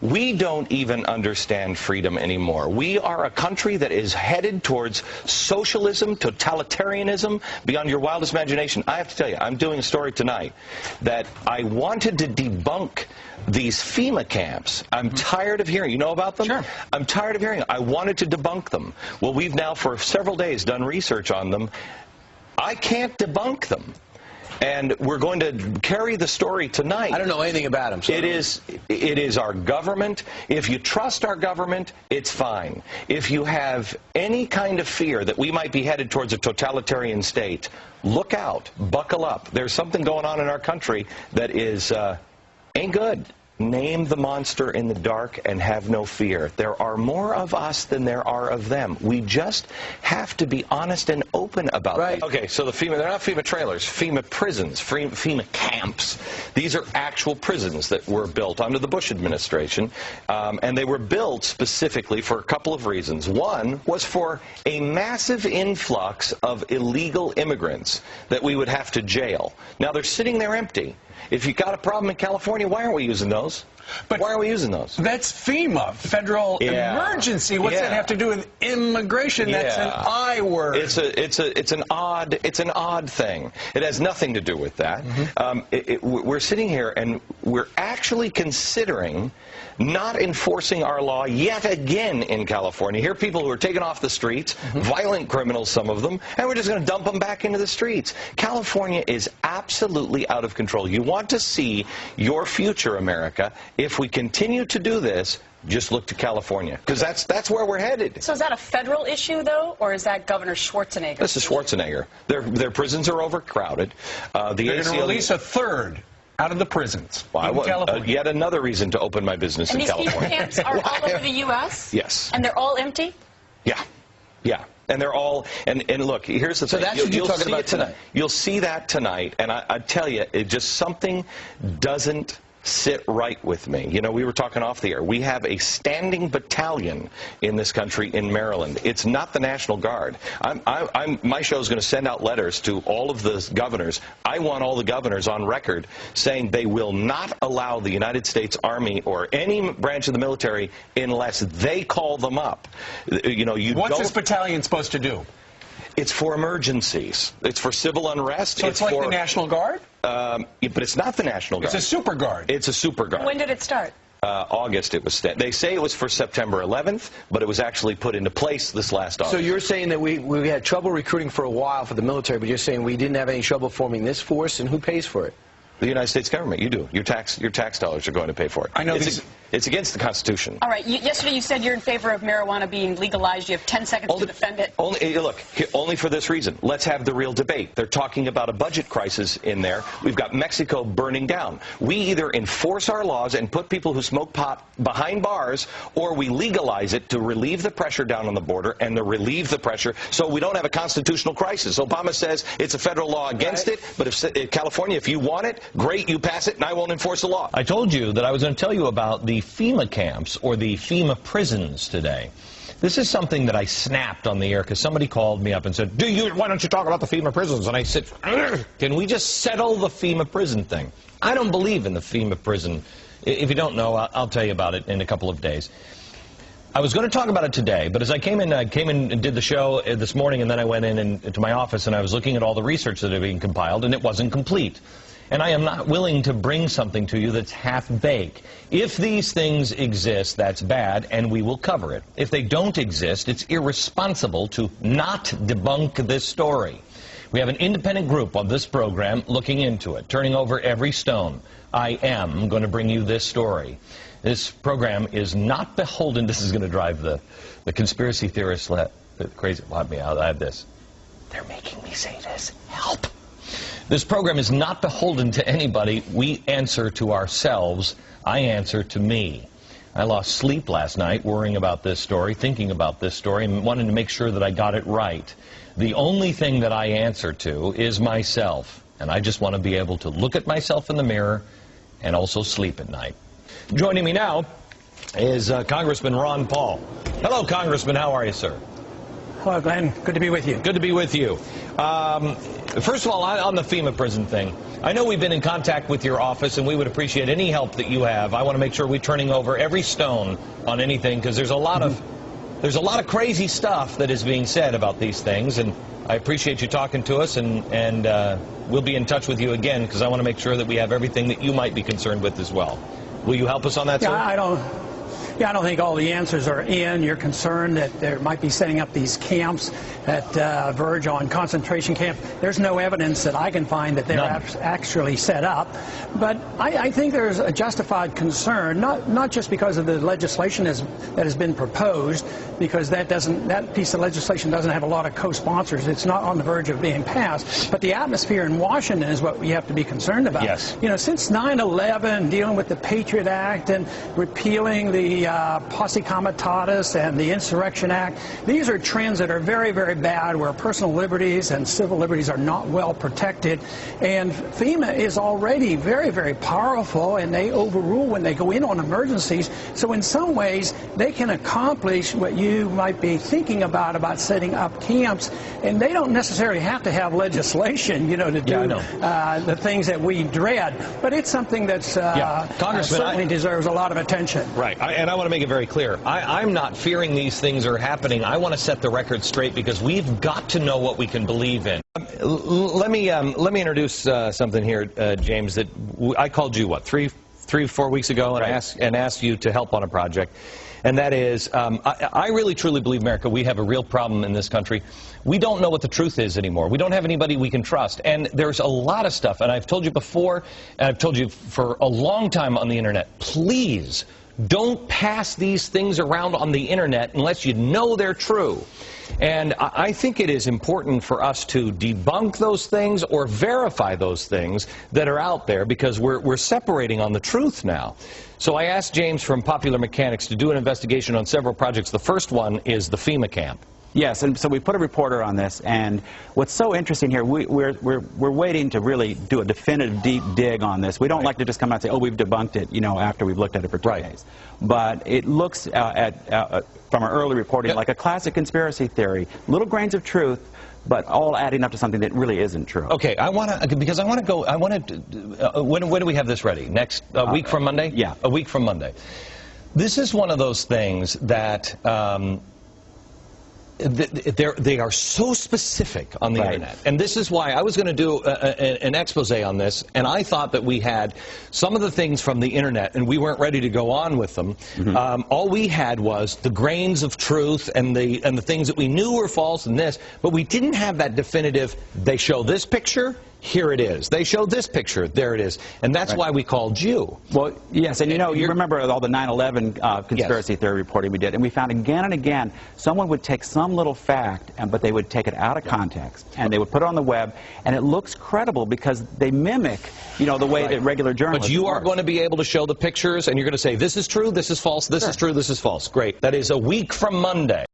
We don't even understand freedom anymore. We are a country that is headed towards socialism, totalitarianism, beyond your wildest imagination. I have to tell you, I'm doing a story tonight that I wanted to debunk these FEMA camps. I'm tired of hearing. You know about them? Sure. I'm tired of hearing them. I wanted to debunk them. Well, we've now for several days done research on them. I can't debunk them. And we're going to carry the story tonight. I don't know anything about them. So it is our government. If you trust our government, it's fine. If you have any kind of fear that we might be headed towards a totalitarian state, look out, buckle up. There's something going on in our country that is ain't good. Name the monster in the dark and have no fear. There are more of us than there are of them. We just have to be honest and open about it. Okay, so the FEMA, they're not FEMA trailers, FEMA prisons, FEMA camps. These are actual prisons that were built under the Bush administration, and they were built specifically for a couple of reasons. One was for a massive influx of illegal immigrants that we would have to jail. Now they're sitting there empty. If you've got a problem in California, why aren't we using those? But why are we using those? That's FEMA, federal emergency. What's that have to do with immigration? That's an I word. It's an odd thing. It has nothing to do with that. We're sitting here and we're actually considering not enforcing our law yet again in California. Here are people who are taken off the streets, violent criminals, some of them, and we're just going to dump them back into the streets. California is absolutely out of control. You want to see your future, America. If we continue to do this, just look to California, because that's where we're headed. So is that a federal issue, though, or is that Governor Schwarzenegger? This is Schwarzenegger. Their prisons are overcrowded. They're going to release a third out of the prisons in California. Yet another reason to open my business in California. And these camps are all over the U.S.? Yes. And they're all empty? Yeah. Yeah. And they're all, and look, here's the thing. So that's what you're talking about tonight. You'll see that tonight, and I tell you, it just something doesn't sit right with me. You know, we were talking off the air. We have a standing battalion in this country in Maryland. It's not the National Guard. My show is going to send out letters to all of the governors. I want all the governors on record saying they will not allow the United States Army or any branch of the military unless they call them up. You know, what's this battalion supposed to do? It's for emergencies. It's for civil unrest. So it's like the National Guard? But it's not the National Guard. It's a super guard. It's a super guard. When did it start? August it was. They say it was for September 11th, but it was actually put into place this last August. So you're saying that we had trouble recruiting for a while for the military, but you're saying we didn't have any trouble forming this force, and who pays for it? The United States government. You do. Your tax dollars are going to pay for it. I know it's against the Constitution. All right. Yesterday you said you're in favor of marijuana being legalized. You have 10 seconds to defend it. Only for this reason. Let's have the real debate. They're talking about a budget crisis in there. We've got Mexico burning down. We either enforce our laws and put people who smoke pot behind bars, or we legalize it to relieve the pressure down on the border and to relieve the pressure so we don't have a constitutional crisis. Obama says it's a federal law against it, but if California, if you want it, great, you pass it, and I won't enforce the law. I told you that I was going to tell you about the FEMA camps, or the FEMA prisons, today. This is something that I snapped on the air because somebody called me up and said, why don't you talk about the FEMA prisons? And I said, can we just settle the FEMA prison thing? I don't believe in the FEMA prison. If you don't know, I'll tell you about it in a couple of days. I was going to talk about it today, but as I came in and did the show this morning, and then I went in to my office and I was looking at all the research that had been compiled, and it wasn't complete. And I am not willing to bring something to you that's half-baked. If these things exist, that's bad, and we will cover it. If they don't exist, it's irresponsible to not debunk this story. We have an independent group on this program looking into it, turning over every stone. I am going to bring you this story. This program is not beholden. This is going to drive the conspiracy theorists crazy. Let me out. I have this. They're making me say this. Help. This program is not beholden to anybody. We answer to ourselves. I answer to me. I lost sleep last night worrying about this story, thinking about this story, and wanting to make sure that I got it right. The only thing that I answer to is myself, and I just want to be able to look at myself in the mirror and also sleep at night. Joining me now is Congressman Ron Paul. Hello, Congressman. How are you, sir? Hello, Glenn. Good to be with you. Good to be with you. First of all, on the FEMA prison thing, I know we've been in contact with your office, and we would appreciate any help that you have. I want to make sure we're turning over every stone on anything, because there's a lot of crazy stuff that is being said about these things, and I appreciate you talking to us, and we'll be in touch with you again, because I want to make sure that we have everything that you might be concerned with as well. Will you help us on that, sir? I don't think all the answers are in. You're concerned that there might be setting up these camps that verge on concentration camps. There's no evidence that I can find that they're actually set up. But I think there's a justified concern, not just because of the legislation that has been proposed, because that piece of legislation doesn't have a lot of co-sponsors. It's not on the verge of being passed. But the atmosphere in Washington is what we have to be concerned about. Yes. You know, since 9/11, dealing with the Patriot Act and repealing the Posse Comitatus and the Insurrection Act, these are trends that are very, very bad, where personal liberties and civil liberties are not well protected. And FEMA is already very, very powerful, and they overrule when they go in on emergencies. So in some ways, they can accomplish what you might be thinking about setting up camps. And they don't necessarily have to have legislation, you know, to do the things that we dread. But it's something that's certainly deserves a lot of attention. Right. And I want to make it very clear. I'm not fearing these things are happening. I want to set the record straight, because we've got to know what we can believe in. Let me introduce something here, James, that I called you, what, 4 weeks ago, and asked you to help on a project. And that is, I really truly believe, America, we have a real problem in this country. We don't know what the truth is anymore. We don't have anybody we can trust. And there's a lot of stuff, and I've told you before, and I've told you for a long time on the internet, please don't pass these things around on the internet unless you know they're true. And I think it is important for us to debunk those things or verify those things that are out there, because we're separating on the truth now. So I asked James from Popular Mechanics to do an investigation on several projects. The first one is the FEMA camp. Yes, and so we put a reporter on this, and what's so interesting here, we're waiting to really do a definitive deep dig on this. We don't like to just come out and say, oh, we've debunked it, you know, after we've looked at it for 2 days. But it looks from our early reporting like a classic conspiracy theory, little grains of truth, but all adding up to something that really isn't true. Okay, when do we have this ready? Next week from Monday? Yeah. A week from Monday. This is one of those things that they are so specific on the internet. And this is why I was going to do an expose on this, and I thought that we had some of the things from the internet, and we weren't ready to go on with them. All we had was the grains of truth and the things that we knew were false and this, but we didn't have that definitive, they show this picture, here it is. They show this picture, there it is. And that's why we called you. Well, yes, and you know, you remember all the 9/11 conspiracy theory reporting we did, and we found again and again, someone would take some little fact, but they would take it out of context, and they would put it on the web, and it looks credible because they mimic, you know, the way that regular journalists But you are going to be able to show the pictures, and you're going to say, this is true, this is false, this is true, this is false. Great. That is a week from Monday.